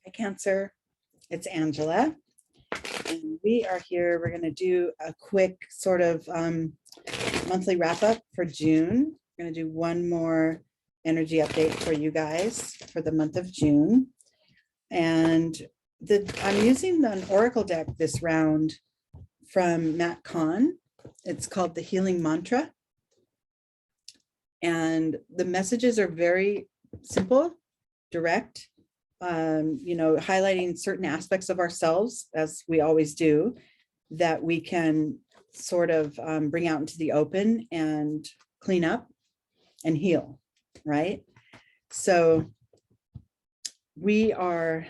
Hi, Cancer. It's Angela. And we are here. We're going to do a quick sort of monthly wrap up for June. We're going to do one more energy update for you guys for the month of June. And I'm using an oracle deck this round from Kahn. It's called the Healing Mantra. And the messages are very simple, direct, highlighting certain aspects of ourselves, as we always do, that we can sort of bring out into the open and clean up and heal, right? So we are,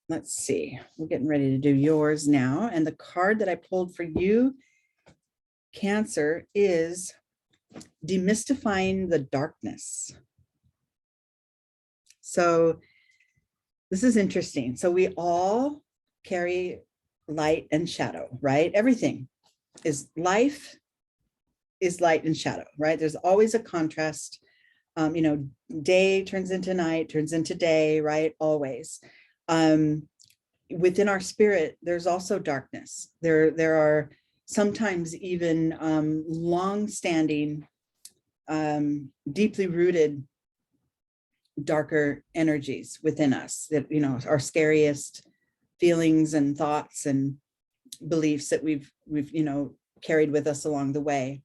let's see, we're getting ready to do yours now. And the card that I pulled for you, Cancer, is Demystifying the Darkness. So this is interesting. So we all carry light and shadow, right? Everything is life is light and shadow, right? There's always a contrast. Day turns into night, turns into day, right? Always. Within our spirit, there's also darkness. There are sometimes even long-standing, deeply rooted darker energies within us that, our scariest feelings and thoughts and beliefs that we've carried with us along the way.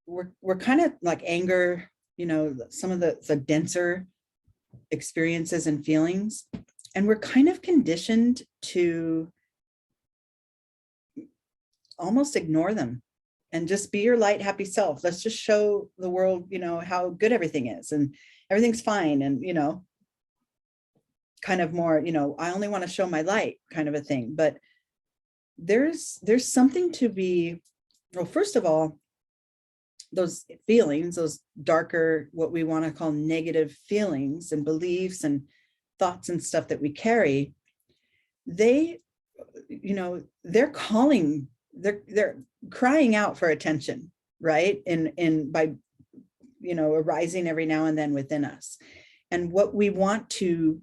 We're kind of like anger, some of the denser experiences and feelings, and we're kind of conditioned to almost ignore them and just be your light, happy self. Let's just show the world, how good everything is and everything's fine. And, kind of more, I only want to show my light kind of a thing. But there's something to be, well, first of all, those feelings, those darker, what we want to call negative feelings and beliefs and thoughts and stuff that we carry, they're calling, they're crying out for attention, right? By arising every now and then within us. And what we want to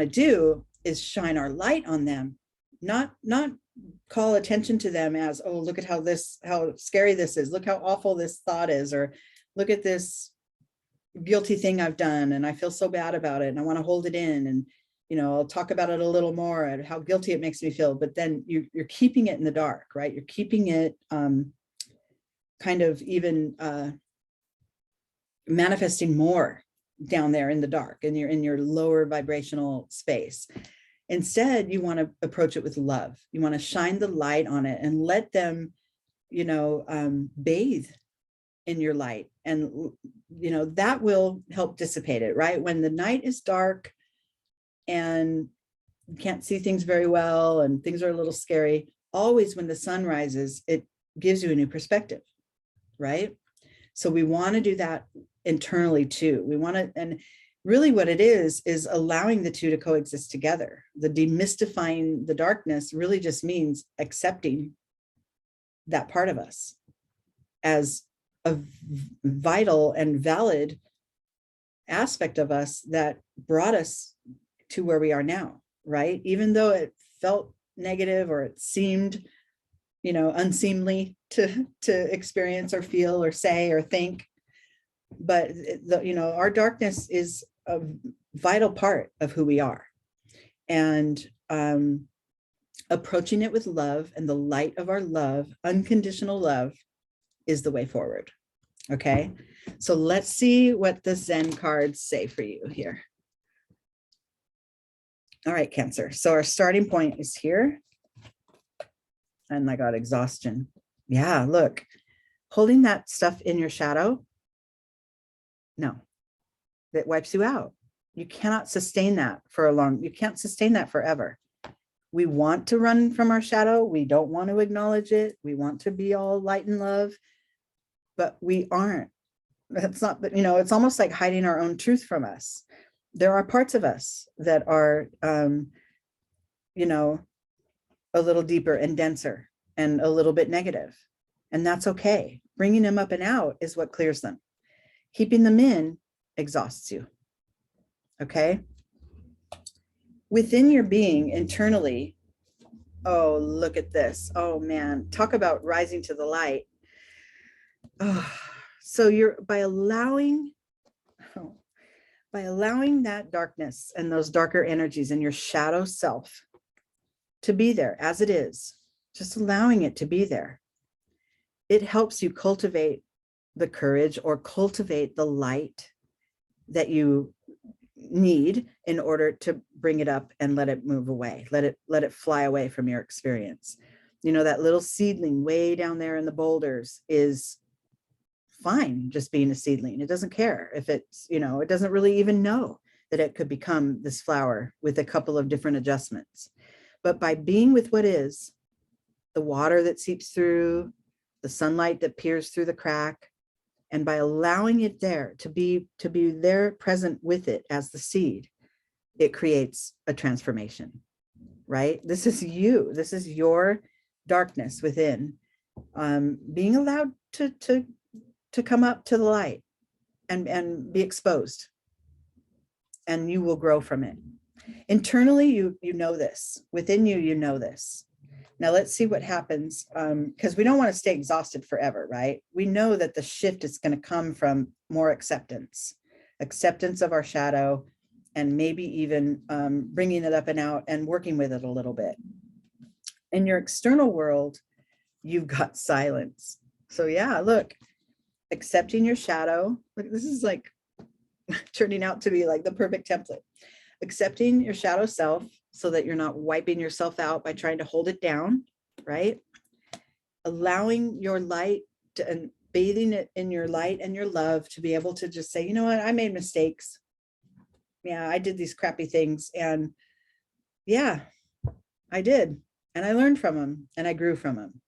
do is shine our light on them, not call attention to them as, oh, look at how scary this is, look how awful this thought is, or look at this guilty thing I've done and I feel so bad about it and I want to hold it in, and I'll talk about it a little more and how guilty it makes me feel. But then you're keeping it in the dark, right? You're keeping it kind of even manifesting more down there in the dark, and you're in your lower vibrational space. Instead, you want to approach it with love. You want to shine the light on it and let them, bathe in your light. And, that will help dissipate it, right? When the night is dark and you can't see things very well and things are a little scary, always when the sun rises, it gives you a new perspective, right? So we want to do that internally too. We want to, and really what it is allowing the two to coexist together. The demystifying the darkness really just means accepting that part of us as a vital and valid aspect of us that brought us to where we are now, right? Even though it felt negative or it seemed, unseemly to experience or feel or say or think, but our darkness is a vital part of who we are. And approaching it with love and the light of our love, unconditional love, is the way forward. Okay, so let's see what the Zen cards say for you here. All right, Cancer. So our starting point is here. And I got exhaustion. Yeah, look, holding that stuff in your shadow, no, that wipes you out. You cannot sustain that you can't sustain that forever. We want to run from our shadow. We don't want to acknowledge it. We want to be all light and love, but we aren't. That's not, but it's almost like hiding our own truth from us. There are parts of us that are, a little deeper and denser and a little bit negative, and that's okay. Bringing them up and out is what clears them. Keeping them in exhausts you. Okay. Within your being internally, oh, look at this. Oh man, talk about rising to the light. Oh, so you're by allowing that darkness and those darker energies in your shadow self to be there as it is, just allowing it to be there, it helps you cultivate the courage or cultivate the light that you need in order to bring it up and let it move away, let it fly away from your experience. You know, that little seedling way down there in the boulders is fine just being a seedling. It doesn't care if it's, you know, it doesn't really even know that it could become this flower with a couple of different adjustments. But by being with what is, the water that seeps through, the sunlight that peers through the crack, and by allowing it there to be there present with it as the seed, it creates a transformation, right? This is you. This is your darkness within, being allowed to come up to the light and be exposed, and you will grow from it. Internally, you know this. Within you, you know this. Now let's see what happens, because we don't want to stay exhausted forever, right? We know that the shift is going to come from more acceptance of our shadow, and maybe even bringing it up and out and working with it a little bit. In your external world, you've got silence. So yeah, look, accepting your shadow. Look, this is like turning out to be like the perfect template. Accepting your shadow self so that you're not wiping yourself out by trying to hold it down, right? Allowing your light and bathing it in your light and your love to be able to just say, you know what, I made mistakes. Yeah, I did these crappy things. And yeah, I did. And I learned from them and I grew from them.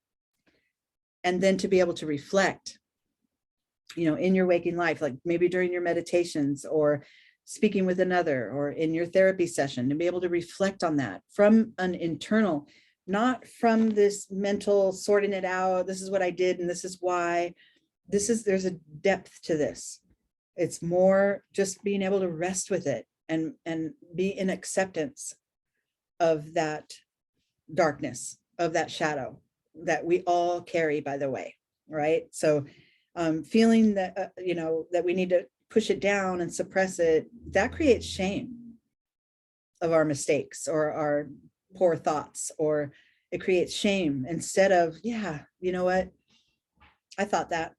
And then to be able to reflect, you know, in your waking life, like maybe during your meditations or speaking with another or in your therapy session, to be able to reflect on that from an internal, not from this mental sorting it out. This is what I did and this is why. There's a depth to this. It's more just being able to rest with it and be in acceptance of that darkness, of that shadow that we all carry, by the way, right? So feeling that, you know, that we need to push it down and suppress it, that creates shame of our mistakes or our poor thoughts, or it creates shame instead of, yeah, you know what, I thought that,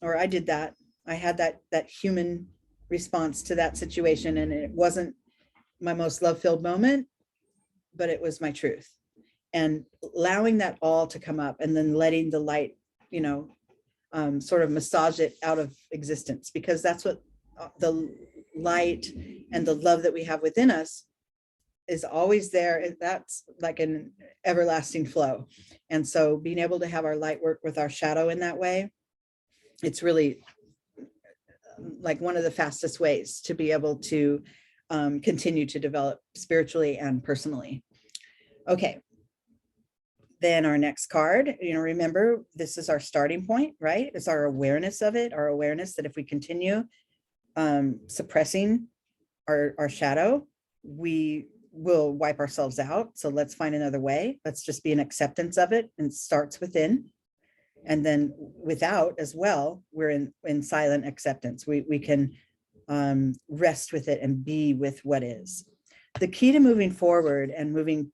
or I did that. I had that human response to that situation, and it wasn't my most love-filled moment, but it was my truth. And allowing that all to come up and then letting the light, you know, sort of massage it out of existence, because that's what the light and the love that we have within us is always there. That's like an everlasting flow. And so being able to have our light work with our shadow in that way, it's really like one of the fastest ways to be able to continue to develop spiritually and personally. Okay. Then our next card, you know, remember, this is our starting point, right? It's our awareness of it, our awareness that if we continue suppressing our shadow, we will wipe ourselves out. So let's find another way. Let's just be an acceptance of it, and it starts within. And then without as well, we're in silent acceptance. We can rest with it and be with what is. The key to moving forward and moving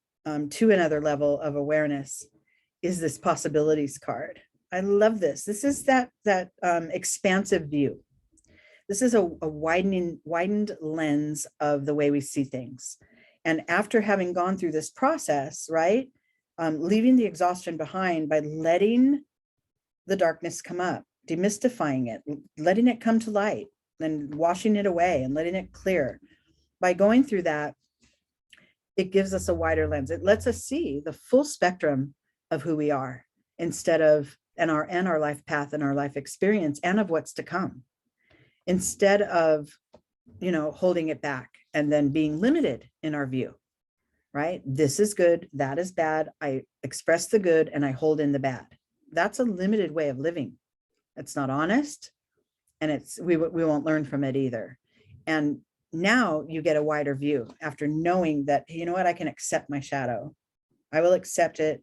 to another level of awareness is this possibilities card. I love this. This is that expansive view. This is a widened lens of the way we see things. And after having gone through this process, right, leaving the exhaustion behind by letting the darkness come up, demystifying it, letting it come to light, and washing it away and letting it clear. By going through that, it gives us a wider lens. It lets us see the full spectrum of who we are, instead of and our life path and our life experience, and of what's to come, instead of, you know, holding it back and then being limited in our view, right? This is good, that is bad. I express the good and I hold in the bad. That's a limited way of living. It's not honest, and we won't learn from it either. And now you get a wider view after knowing that, you know what, I can accept my shadow. I will accept it.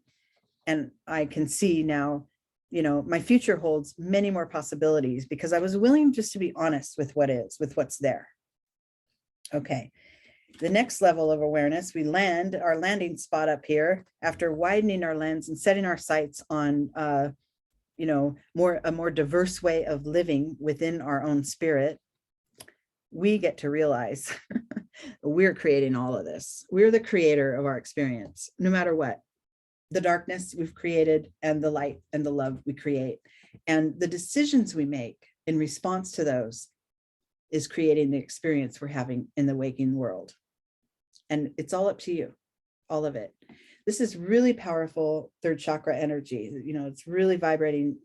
And I can see now, you know, my future holds many more possibilities because I was willing just to be honest with what is, with what's there. Okay. The next level of awareness, we land our landing spot up here after widening our lens and setting our sights on, you know, a more diverse way of living within our own spirit. We get to realize we're creating all of this. We're the creator of our experience, no matter what. The darkness we've created and the light and the love we create. And the decisions we make in response to those is creating the experience we're having in the waking world. And it's all up to you, all of it. This is really powerful third chakra energy. You know, it's really vibrating.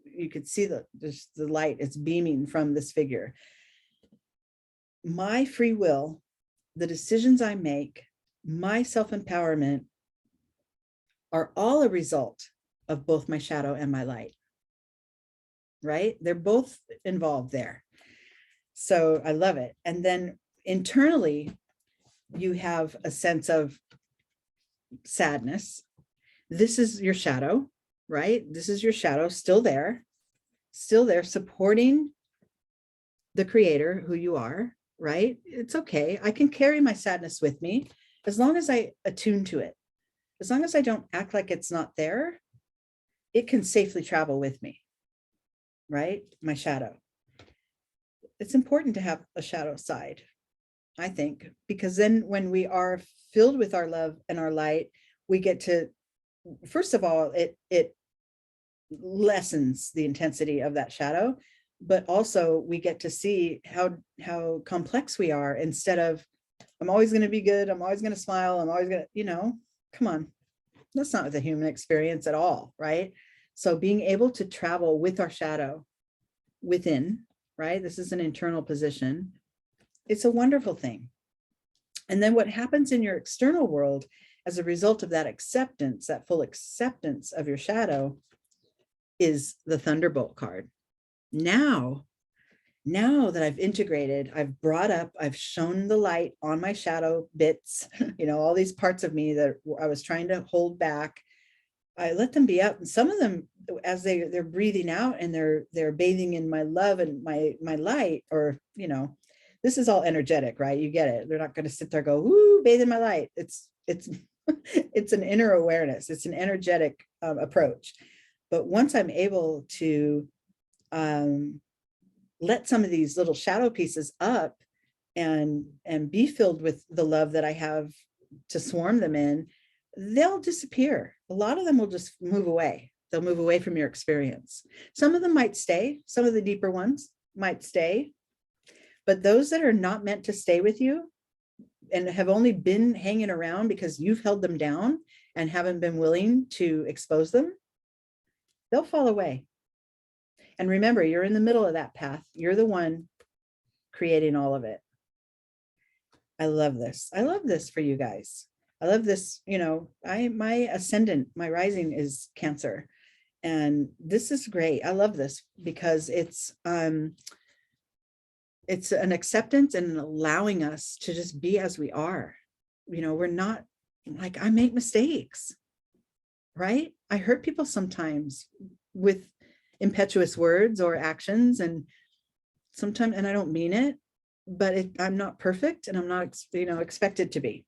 You could see the light, it's beaming from this figure. My free will, the decisions I make, my self-empowerment are all a result of both my shadow and my light, right? They're both involved there. So I love it. And then internally, you have a sense of sadness. This is your shadow, right? This is your shadow still there supporting the creator who you are, right? It's okay. I can carry my sadness with me as long as I attune to it. As long as I don't act like it's not there, it can safely travel with me, right? My shadow. It's important to have a shadow side, I think, because then when we are filled with our love and our light, we get to, first of all, it lessens the intensity of that shadow, but also we get to see how complex we are instead of, I'm always going to be good. I'm always going to smile. I'm always going to, you know, come on. That's not the human experience at all, right? So being able to travel with our shadow within, right? This is an internal position. It's a wonderful thing. And then what happens in your external world as a result of that acceptance, that full acceptance of your shadow, is the Thunderbolt card. Now that I've integrated, I've brought up, I've shown the light on my shadow bits, you know, all these parts of me that I was trying to hold back. I let them be out. And some of them, as they're breathing out and they're bathing in my love and my light, or, you know, this is all energetic, right? You get it. They're not going to sit there and go, woo, bathe in my light. It's it's an inner awareness. It's an energetic approach. But once I'm able to let some of these little shadow pieces up and be filled with the love that I have to swarm them in, they'll disappear. A lot of them will just move away. They'll move away from your experience. Some of them might stay. Some of the deeper ones might stay. But those that are not meant to stay with you and have only been hanging around because you've held them down and haven't been willing to expose them, they'll fall away. And remember, you're in the middle of that path. You're the one creating all of it. I love this. I love this for you guys. I love this. You know, my ascendant, my rising is Cancer. And this is great. I love this because it's an acceptance and allowing us to just be as we are. You know, we're not, like, I make mistakes, right? I hurt people sometimes with impetuous words or actions, and sometimes, and I don't mean it, but I'm not perfect, and I'm not, you know, expected to be.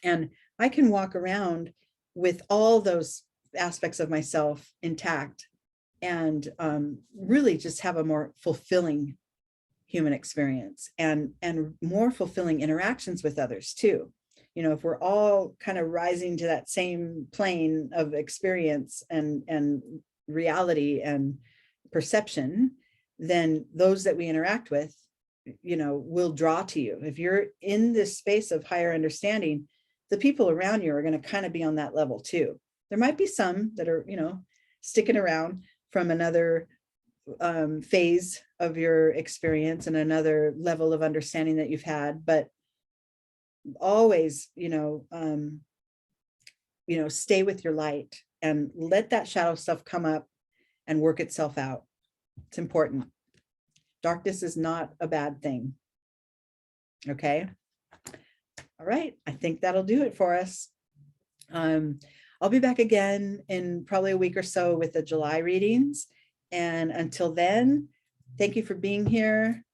And I can walk around with all those aspects of myself intact and really just have a more fulfilling human experience and more fulfilling interactions with others too. You know, if we're all kind of rising to that same plane of experience and reality and perception, then those that we interact with, you know, will draw to you. If you're in this space of higher understanding, the people around you are going to kind of be on that level too. There might be some that are, you know, sticking around from another phase of your experience and another level of understanding that you've had, but always, stay with your light and let that shadow stuff come up and work itself out. It's important. Darkness is not a bad thing. Okay. All right. I think that'll do it for us. I'll be back again in probably a week or so with the July readings. And until then, thank you for being here.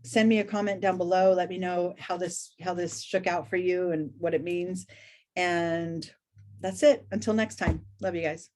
Send me a comment down below. Let me know how this shook out for you and what it means. And that's it. Until next time. Love you guys.